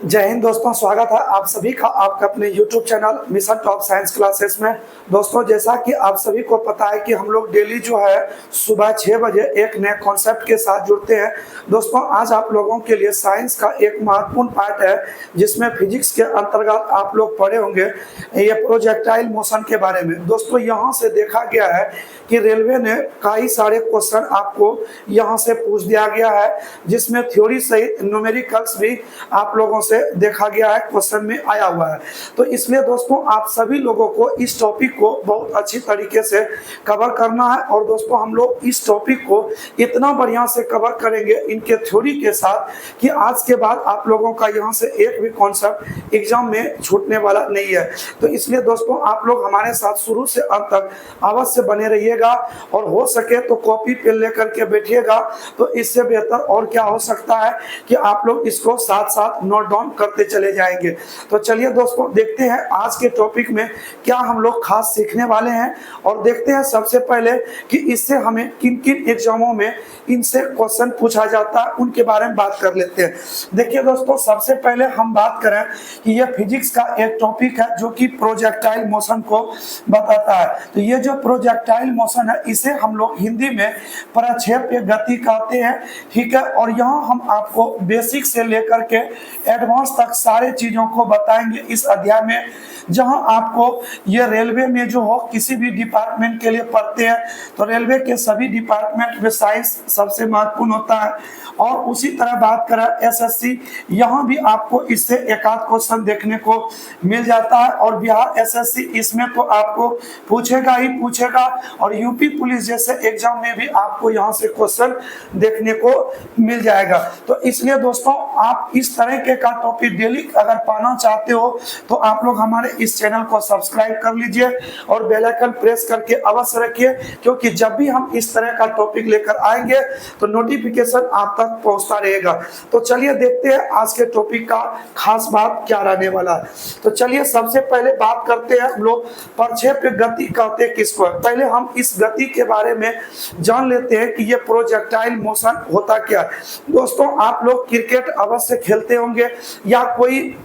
जय हिंद दोस्तों, स्वागत है आप सभी का आपका अपने YouTube channel mission top science classes में। दोस्तों, जैसा कि आप सभी को पता है कि हम लोग डेली जो है सुबह 6 बजे एक नए कॉन्सेप्ट के साथ जुड़ते हैं। दोस्तों, आज आप लोगों के लिए साइंस का एक महत्वपूर्ण पार्ट है जिसमें फिजिक्स के अंतर्गत आप लोग पढ़े होंगे ये प्रोजेक्टाइल मोशन के बारे में। दोस्तों, यहाँ से देखा गया है कि रेलवे ने कई सारे क्वेश्चन आपको यहाँ से पूछ दिया गया है, जिसमें थ्योरी सहित न्यूमेरिकल्स भी आप लोगों से देखा गया है, क्वेश्चन में आया हुआ है। तो इसलिए दोस्तों, आप सभी लोगों को इस टॉपिक को बहुत अच्छी तरीके से कवर करना है। और दोस्तों, हम लोग इस टॉपिक को इतना बढ़िया से कवर करेंगे इनके थ्योरी के साथ कि आज के बाद आप लोगों का यहाँ से एक भी कॉन्सेप्ट एग्जाम में छूटने वाला नहीं है। तो इसलिए दोस्तों, आप लोग हमारे साथ शुरू से अंत तक अवश्य बने रहिएगा और हो सके तो कॉपी पेन लेकर के बैठिएगा। तो इससे बेहतर और क्या हो सकता है कि आप लोग इसको साथ साथ नोट डाउन करते चले जाएंगे। तो चलिए दोस्तों, देखते हैं आज के टॉपिक में क्या हम लोग खास सीखने वाले हैं और देखते हैं सबसे पहले कि इससे हमें किन किन एग्जामों में इनसे क्वेश्चन पूछा जाता है, उनके बारे में बात कर लेते हैं। देखिए दोस्तों, सबसे पहले हम बात करें कि यह फिजिक्स का एक टॉपिक है जो कि प्रोजेक्टाइल मोशन को बताता है। तो ये जो प्रोजेक्टाइल मोशन है इसे हम लोग हिंदी में प्रक्षेप्य गति कहते हैं, ठीक है। और यहाँ हम आपको बेसिक से लेकर के एडवांस तक सारे चीजों को बताएंगे इस अध्याय में। जहां आपको ये रेलवे में जो हो किसी भी डिपार्टमेंट के लिए पढ़ते हैं तो रेलवे के सभी डिपार्टमेंट में साइंस सबसे महत्वपूर्ण होता है। और उसी तरह बात करें एसएससी, यहाँ भी आपको इससे एक आध क्वेश्चन देखने को मिल जाता है। और बिहार एसएससी इसमें तो आपको पूछेगा ही पूछेगा। और यूपी पुलिस जैसे एग्जाम में भी आपको यहाँ से क्वेश्चन देखने को मिल जाएगा। तो इसलिए दोस्तों, आप इस तरह के का टॉपिक डेली अगर पाना चाहते हो तो आप लोग हमारे इस चैनल को सब्सक्राइब कर लीजिए और बेल आइकन प्रेस करके अवश्य रखिए, क्योंकि जब भी हम इस तरह का टॉपिक लेकर आएंगे तो नोटिफिकेशन आप तक पहुंचता रहेगा। तो चलिए देखते हैं आज के टॉपिक का खास बात क्या रहने वाला है। तो चलिए सबसे पहले बात करते हैं हम लोग प्रक्षेप्य गति कहते किसको है। पहले हम इस गति के बारे में जान लेते हैं कि ये प्रोजेक्टाइल मोशन होता क्या है। दोस्तों, आप लोग क्रिकेट अवश्य खेलते होंगे या कोई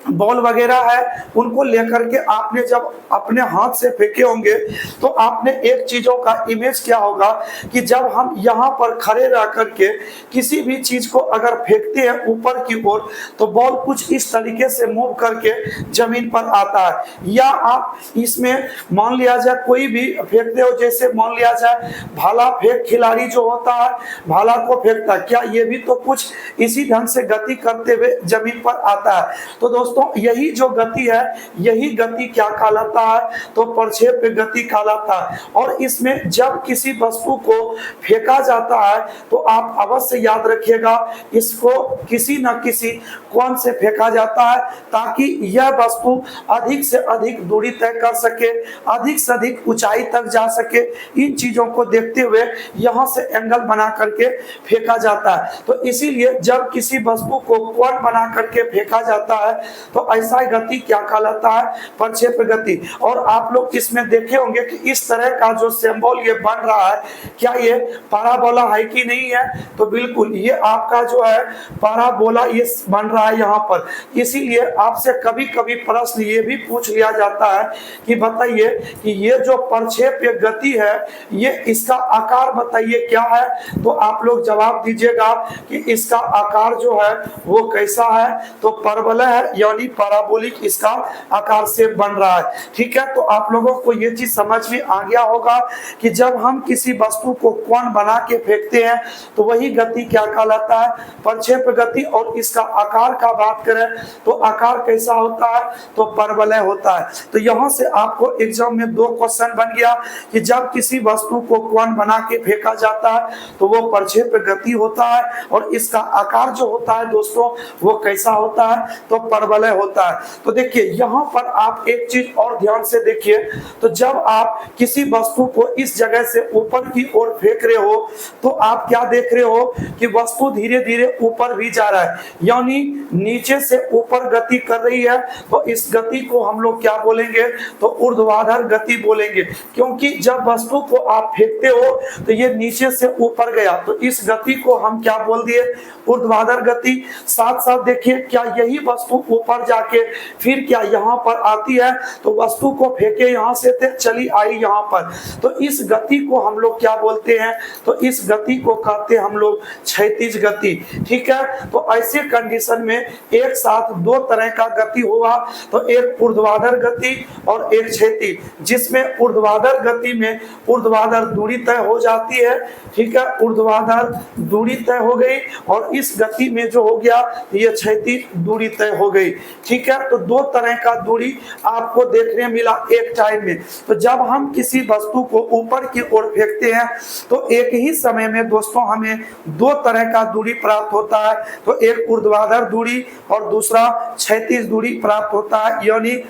बॉल वगैरह है, उनको लेकर के आपने जब अपने हाथ से फेंके होंगे तो आपने एक चीजों का इमेज क्या होगा कि जब हम यहाँ पर खड़े रह करके किसी भी चीज को अगर फेंकते हैं ऊपर की ओर तो बॉल कुछ इस तरीके से मूव करके जमीन पर आता है। या आप इसमें मान लिया जाए कोई भी फेंकते हो, जैसे मान लिया जाए भाला फेंक खिलाड़ी जो होता है भाला को फेंकता है, क्या ये भी तो कुछ इसी ढंग से गति करते हुए जमीन पर आता है। तो दोस्तों, यही जो गति है यही गति क्या कहलाता है, तो प्रक्षेप्य गति कहलाता है। और इसमें जब किसी वस्तु को फेंका जाता है तो आप अवश्य याद रखिएगा इसको किसी न किसी कोण से फेंका जाता है ताकि यह वस्तु अधिक से अधिक दूरी तय कर सके, अधिक से अधिक ऊंचाई तक जा सके। इन चीजों को देखते हुए यहाँ से एंगल बना करके फेंका जाता है। तो इसीलिए जब किसी वस्तु को कोण बना करके फेंका जाता है तो ऐसा गति क्या कहलाता है, प्रक्षेप्य गति। और आप लोग इसमें देखे होंगे कि इस तरह का जो सिंबल ये बन रहा है, क्या ये पैराबोला है कि नहीं है, तो बिल्कुल ये आपका जो है पैराबोला ये बन रहा है यहाँ पर। इसीलिए आपसे कभी कभी प्रश्न ये भी पूछ लिया जाता है कि बताइए कि ये जो प्रक्षेप्य गति है ये इसका आकार बताइए क्या है। तो आप लोग जवाब दीजिएगा कि इसका आकार जो है वो कैसा है, तो परवलय है, यानी पैराबोलिक इसका आकार से बन रहा है, ठीक है। तो आप लोगों को ये चीज समझ में आ गया होगा कि जब हम किसी वस्तु को कोण बना के फेंकते हैं तो वही गति क्या कहलाता है, प्रक्षेप्य गति। और इसका आकार का बात करें तो आकार कैसा होता है, तो परवलय होता है। तो यहाँ से आपको एग्जाम में दो क्वेश्चन बन गया कि जब किसी वस्तु को कोण बना के फेंका जाता है तो वो प्रक्षेप्य गति होता है और इसका आकार जो होता है दोस्तों वो कैसा होता है, तो परवलय वलय होता है। तो देखिए यहाँ पर आप एक चीज और ध्यान से देखिए, तो जब आप किसी वस्तु को इस जगह से ऊपर की ओर फेंक रहे हो तो आप क्या देख रहे हो कि वस्तु धीरे धीरे ऊपर भी जा रहा है, यानी नीचे से ऊपर गति कर रही है। तो इस गति को हम लोग क्या बोलेंगे, तो ऊर्ध्वाधर गति बोलेंगे, क्योंकि जब वस्तु को आप फेंकते हो तो ये नीचे से ऊपर गया, तो इस गति को हम क्या बोल दिए, ऊर्ध्वाधर गति। साथ साथ देखिए क्या यही वस्तु ऊपर जाके फिर क्या यहाँ पर आती है, तो वस्तु को फेंके यहाँ से चली आई यहाँ पर, तो इस गति को हम लोग क्या बोलते हैं, तो इस गति को कहते हैं हम लोग क्षैतिज गति। ठीक है, तो ऐसे कंडीशन में एक साथ दो तरह का गति होगा, तो एक ऊर्ध्वाधर गति और एक क्षैतिज, जिसमें ऊर्ध्वाधर गति में ऊर्ध्वाधर दूरी तय हो जाती है। ठीक है, ऊर्ध्वाधर दूरी तय हो गई और इस गति में जो हो गया ये क्षैतिज दूरी तय हो गई। ठीक है, तो दो तरह का दूरी आपको देखने मिला एक टाइम में। तो जब हम किसी वस्तु को ऊपर की ओर फेंकते हैं तो एक ही समय में दोस्तों हमें दो तरह का दूरी प्राप्त होता है, तो एक ऊर्ध्वाधर दूरी और दूसरा क्षैतिज दूरी प्राप्त होता है, यानी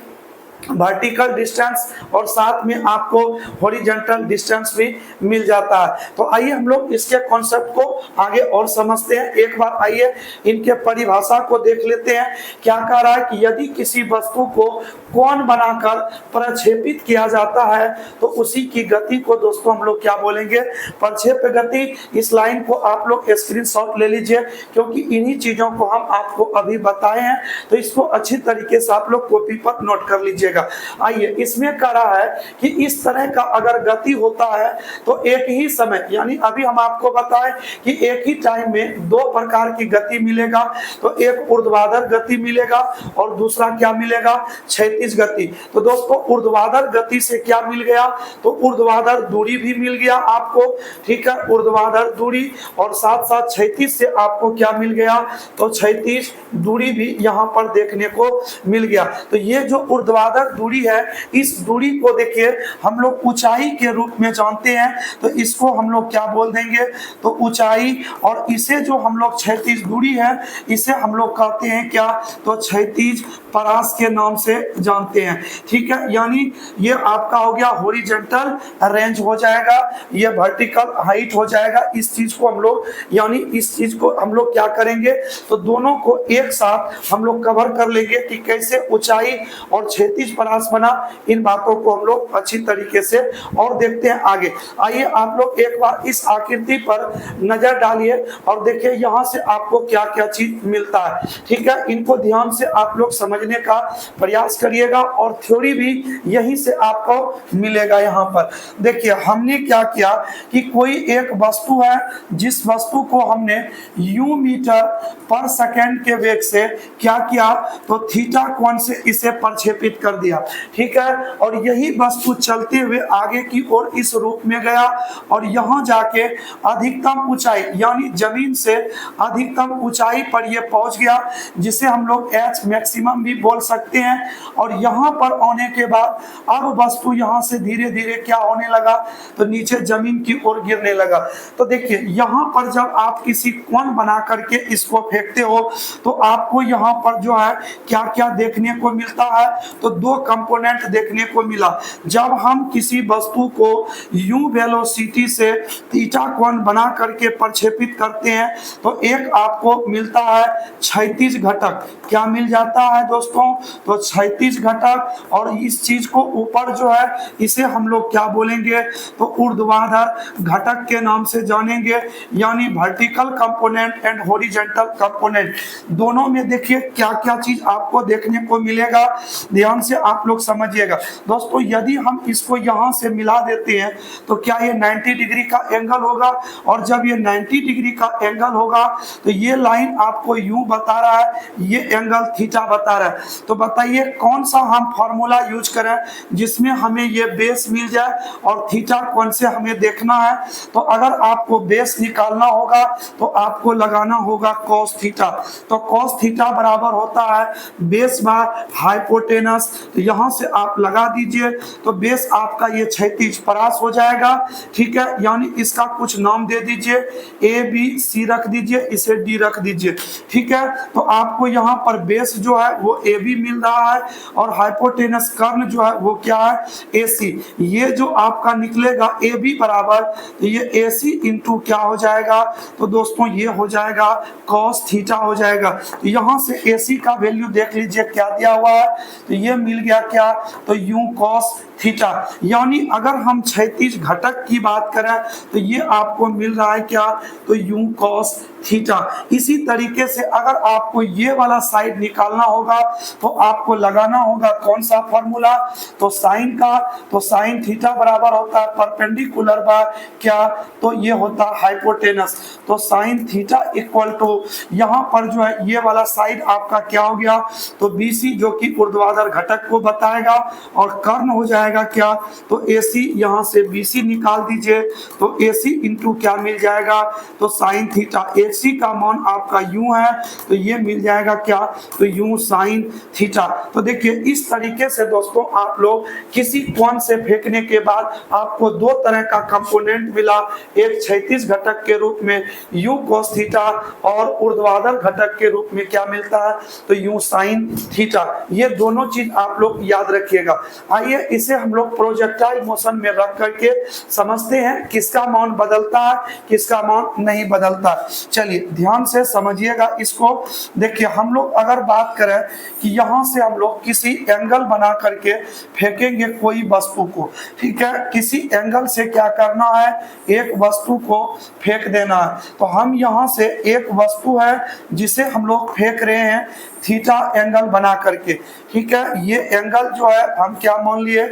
वर्टिकल डिस्टेंस और साथ में आपको हॉरिजॉन्टल डिस्टेंस भी मिल जाता है। तो आइए हम लोग इसके कॉन्सेप्ट को आगे और समझते हैं। एक बार आइए इनके परिभाषा को देख लेते हैं। क्या कह रहा है कि यदि किसी वस्तु को कोण बनाकर प्रक्षेपित किया जाता है तो उसी की गति को दोस्तों हम लोग क्या बोलेंगे, प्रक्षेप गति। इस लाइन को आप लोग स्क्रीनशॉट ले लीजिए, क्योंकि इन्हीं चीजों को हम आपको अभी बताए हैं, तो इसको अच्छी तरीके से आप लोग कॉपी पर नोट कर लीजिए। आइए इसमें कह रहा है कि इस तरह का अगर गति होता है तो एक ही समय, यानी अभी हम आपको बताएं कि एक ही टाइम में दो प्रकार की गति मिलेगा, तो एक ऊर्ध्वाधर गति मिलेगा और दूसरा क्या मिलेगा, क्षैतिज गति। तो दोस्तों ऊर्ध्वाधर गति से क्या मिल गया, तो ऊर्ध्वाधर दूरी भी मिल गया आपको। ठीक है, ऊर्ध्वाधर दूरी और साथ साथ क्षैतिज से आपको क्या मिल गया, तो क्षैतिज दूरी भी यहाँ पर देखने को मिल गया। तो ये जो ऊर्ध्वाधर दूरी है, इस दूरी को देखिए हम लोग ऊंचाई के रूप में जानते हैं, तो इसको हम लोग क्या बोल देंगे, तो ऊंचाई। और इसे जो हम लोग क्षैतिज दूरी है इसे हम लोग कहते हैं क्या, तो क्षैतिज परास के नाम से जानते हैं। ठीक है, यानी ये आपका हो गया हॉरिजॉन्टल रेंज हो जाएगा, ये वर्टिकल हाइट हो जाएगा। इस चीज को हम लोग, यानी इस चीज को हम लोग क्या करेंगे, तो दोनों को एक साथ हम लोग कवर कर लेंगे कि कैसे ऊंचाई और क्षैतिज परास बना। इन बातों को हम लोग अच्छी तरीके से और देखते हैं आगे। आइए आप लोग एक बार इस आकृति पर नजर डालिए और देखिए यहाँ से आपको क्या क्या चीज मिलता है। ठीक है, इनको ध्यान से आप लोग समझने का प्रयास करिएगा और थ्योरी भी यहीं से आपको मिलेगा। यहाँ पर देखिए हमने क्या किया कि कोई एक वस्तु है, जिस वस्तु को हमने u मीटर पर सेकेंड के वेग से क्या किया, तो थीटा कोण से इसे प्रक्षेपित कर दिया। ठीक है, और यही वस्तु चलते हुए आगे की ओर इस रूप में गया और यहाँ जाके अधिकतम ऊंचाई, यानी जमीन से अधिकतम ऊंचाई पर यह पहुंच गया, जिसे हम लोग h मैक्सिमम भी बोल सकते हैं। और यहाँ पर आने के बाद अब वस्तु यहाँ से धीरे धीरे क्या होने लगा, तो नीचे जमीन की ओर गिरने लगा। तो देखिए यहाँ पर जब आप किसी कोण बना करके इसको फेंकते हो तो आपको यहाँ पर जो है क्या क्या देखने को मिलता है, तो दो कंपोनेंट देखने को मिला। जब हम किसी वस्तु को u वेलोसिटी से थीटा कोण बना करके प्रक्षेपित करते हैं तो एक आपको मिलता है क्षैतिज घटक। क्या मिल जाता है दोस्तों, तो क्षैतिज घटक। और इस चीज को ऊपर जो है इसे हम लोग क्या बोलेंगे, तो ऊर्ध्वाधर घटक के नाम से जानेंगे, यानी vertical component and horizontal component. दोनों में देखिए क्या क्या चीज आपको देखने को मिलेगा, ध्यान से आप लोग समझिएगा। दोस्तों यदि हम इसको यहाँ से मिला देते हैं तो क्या ये 90 डिग्री का एंगल होगा, और जब ये 90 डिग्री का एंगल होगा तो ये लाइन आपको यू बता रहा है, ये एंगल थीटा बता रहा है। तो बताइए कौन सा हम फॉर्मूला यूज करें जिसमें हमें ये बेस मिल जाए और थीटा कौन से हमें देखना है। तो अगर आपको बेस निकालना होगा तो आपको लगाना होगा cos थीटा। तो cos थीटा बराबर होता है बेस बाय हाइपोटेनस, तो यहाँ से आप लगा दीजिए। तो बेस आपका ये 36 परास हो जाएगा, ठीक है। यानी इसका कुछ नाम दे दीजिए, ए बी सी रख दीजिए, इसे डी रख दीजिए, ठीक है। तो आपको यहाँ पर बेस जो है वो ए बी मिल रहा है और हाइपोटेनस कर्ण जो है वो क्या है, ए सी। ये जो आपका निकलेगा ए बी बराबर, तो ये ए सी इंटू क्या हो जाएगा, तो दोस्तों ये हो जाएगा कॉस थीटा हो जाएगा। तो यहाँ से ए सी का वैल्यू देख लीजिए क्या दिया हुआ है, तो ये मिल गया क्या, तो यूं कॉस थीटा। यानी अगर हम 36 घटक की बात करें तो ये आपको मिल रहा है क्या, तो यूं कॉस थीटा। इसी तरीके से अगर आपको ये वाला साइड निकालना होगा तो आपको लगाना होगा कौन सा फॉर्मूला, तो साइन का। तो साइन थीटा बराबर होता है परपेंडिकुलर बाय क्या, तो ये होता है हाइपोटेनस। तो साइन थीटा इक्वल टू यहाँ पर जो है ये वाला साइड आपका क्या हो गया, तो बीसी जो कि ऊर्ध्वाधर घटक को बताएगा और कर्ण हो जाएगा क्या, तो AC। यहाँ से BC निकाल दीजिए, तो AC इंटू क्या मिल जाएगा, तो साइन थीटा। AC का मान आपका यूं है, तो ये मिल जाएगा क्या, तो यूं साइन थीटा। तो देखिए इस तरीके से दोस्तों आप लोग किसी कोण से फेंकने के बाद आपको दो तरह का कंपोनेंट मिला, एक 36 घटक के रूप में यू कॉस थीटा और ऊर्ध्वाधर घटक के रूप में क्या मिलता है, तो यूं साइन थीटा। ये दोनों चीज आप लोग याद रखिएगा। आइए इसे हम लोग प्रोजेक्टाइल मोशन में रख करके समझते हैं किसका मान बदलता है, किसका मान नहीं बदलता। चलिए ध्यान से समझिएगा इसको। देखिए हम लोग अगर बात करें कि यहाँ से हम लोग किसी एंगल बना करके फेंकेंगे कोई वस्तु को, ठीक है। किसी एंगल से क्या करना है, एक वस्तु को फेंक देना है। तो हम यहाँ से एक वस्तु है जिसे हम लोग फेंक रहे हैं थीटा एंगल बना करके, ठीक है। ये एंगल जो है हम क्या मान लिए,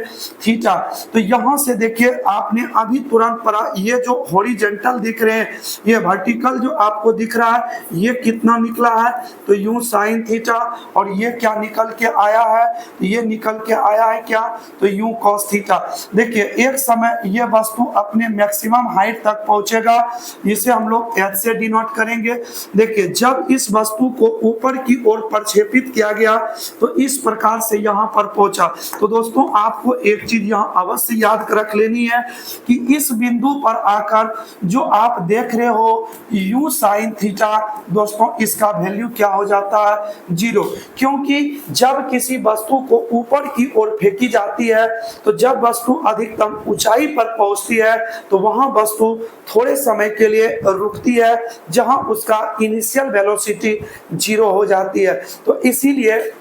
थीटा। तो यहाँ से देखिए आपने अभी तुरंत पढ़ा, ये जो हॉरिजॉन्टल दिख रहे हैं, ये वर्टिकल जो आपको दिख रहा है, ये कितना निकला है, तो यूं साइन थीटा। और ये क्या निकल के आया है, ये निकल के आया है क्या, तो यूं कॉस थीटा। देखिए एक समय ये वस्तु अपने मैक्सिमम हाइट तक पहुंचेगा, इसे हम लोग एच से डिनोट करेंगे। देखिए जब इस वस्तु को ऊपर की ओर प्रक्षेपित किया गया तो इस प्रकार से यहाँ पर पहुंचा। तो दोस्तों आपको एक चीज यहाँ अवश्य याद रख लेनी है कि इस बिंदु पर आकर जो आप देख रहे हो यू साइन थीटा, दोस्तों इसका वैल्यू क्या हो जाता है, 0। क्योंकि जब किसी वस्तु को ऊपर की ओर फेंकी जाती है तो जब वस्तु अधिकतम ऊंचाई पर पहुंचती है तो वहां वस्तु थोड़े समय के लिए रुकती है, जहां उसका इनिशियल वेलोसिटी 0 हो जाती है। तो इसीलिए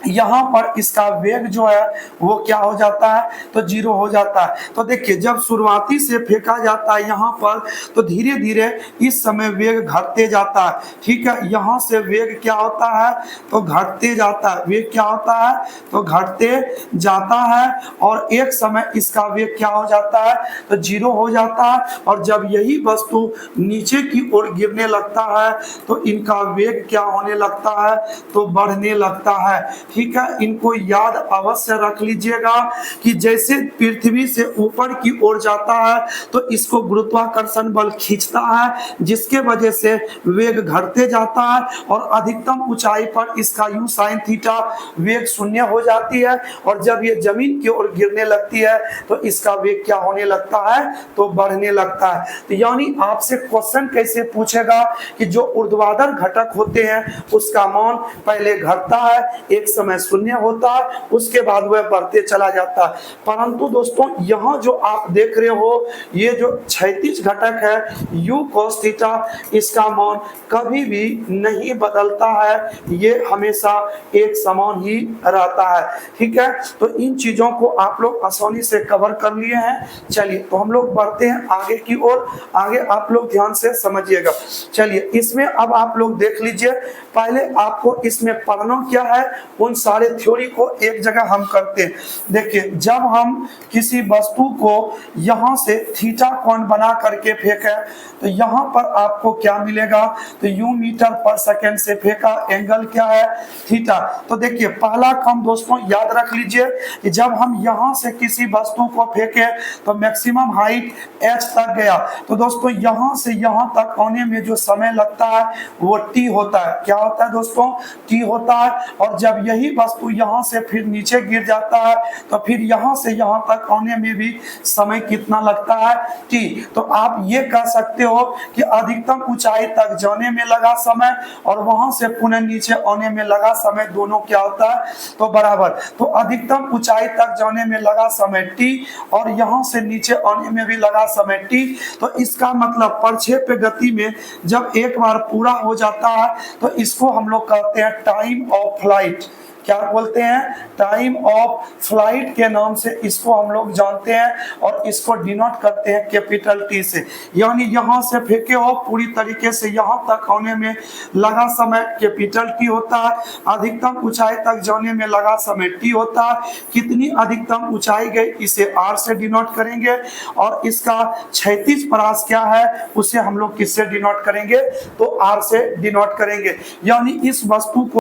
यहाँ पर इसका वेग जो है वो क्या हो जाता है, तो 0 हो जाता है। तो देखिए जब शुरुआती से फेंका जाता है यहाँ पर तो धीरे धीरे इस समय वेग घटते जाता है, ठीक है। यहाँ से वेग क्या होता है, तो घटते जाता है, वेग क्या होता है, तो घटते जाता है। और एक समय इसका वेग क्या हो जाता है, तो 0 हो जाता है। और जब यही वस्तु नीचे की ओर गिरने लगता है तो इनका वेग क्या होने लगता है, तो बढ़ने लगता है, ठीक है। इनको याद अवश्य रख लीजिएगा कि जैसे पृथ्वी से ऊपर की ओर जाता है तो इसको गुरुत्वाकर्षण बल खींचता है, जिसके वजह से वेग घटते जाता है और अधिकतम ऊंचाई पर इसका यू साइन थीटा वेग 0 हो जाती है। और जब ये जमीन की ओर गिरने लगती है तो इसका वेग क्या होने लगता है, तो बढ़ने लगता है। तो यानी आपसे क्वेश्चन कैसे पूछेगा कि जो ऊर्ध्वाधर घटक होते हैं उसका मान पहले घटता है, एक समय 0 होता है, उसके बाद वह बढ़ते चला जाता है। परंतु दोस्तों यहाँ जो आप देख रहे हो ये जो 36 घटक है यू कॉस थीटा, इसका मान कभी भी नहीं बदलता है, ये हमेशा एक समान ही रहता है, ठीक है। तो इन चीजों को आप लोग आसानी से कवर कर लिए हैं। चलिए तो हम लोग बढ़ते हैं आगे की ओर, आगे आप लोग ध्यान से समझिएगा। चलिए इसमें अब आप लोग देख लीजिए, पहले आपको इसमें पढ़ना क्या है, उन सारे थ्योरी को एक जगह हम करते हैं। देखिए जब हम किसी वस्तु को यहाँ से थीटा कोण बना करके फेंके तो यहाँ पर आपको क्या मिलेगा, तो यू मीटर पर सेकंड से फेंका, एंगल क्या है, थीटा। तो देखिए पहला काम दोस्तों याद रख लीजिए कि जब हम यहाँ से किसी वस्तु को फेंके तो मैक्सिमम हाइट h तक गया, तो दोस्तों यहाँ से यहाँ तक आने में जो समय लगता है वो t होता है, क्या होता है दोस्तों, t होता है। और जब यही वस्तु यहाँ से फिर नीचे गिर जाता है तो फिर यहाँ से यहाँ तक आने में भी समय कितना लगता है, t। तो आप ये कह सकते हो कि अधिकतम ऊंचाई तक जाने में लगा समय और वहां से पुनः नीचे आने में लगा समय दोनों क्या होता है, तो बराबर। तो अधिकतम ऊंचाई तक जाने में लगा समय t और यहां से नीचे आने में भी लगा समय t। तो इसका मतलब प्रक्षेप्य गति में जब एक बार पूरा हो जाता है तो इसको हम लोग कहते हैं टाइम ऑफ फ्लाइट। क्या बोलते हैं, टाइम ऑफ फ्लाइट के नाम से इसको हम लोग जानते हैं और इसको डिनोट करते हैं कैपिटल टी से। यानी यहां से फेंके हो पूरी तरीके से यहां तक आने में लगा समय कैपिटल टी होता है, अधिकतम ऊंचाई तक जाने में लगा समय टी होता है। कितनी अधिकतम ऊंचाई गई इसे आर से डिनोट करेंगे और इसका क्षैतिज परास क्या है उसे हम लोग किससे डिनोट करेंगे, तो आर से डिनोट करेंगे। यानी इस वस्तु को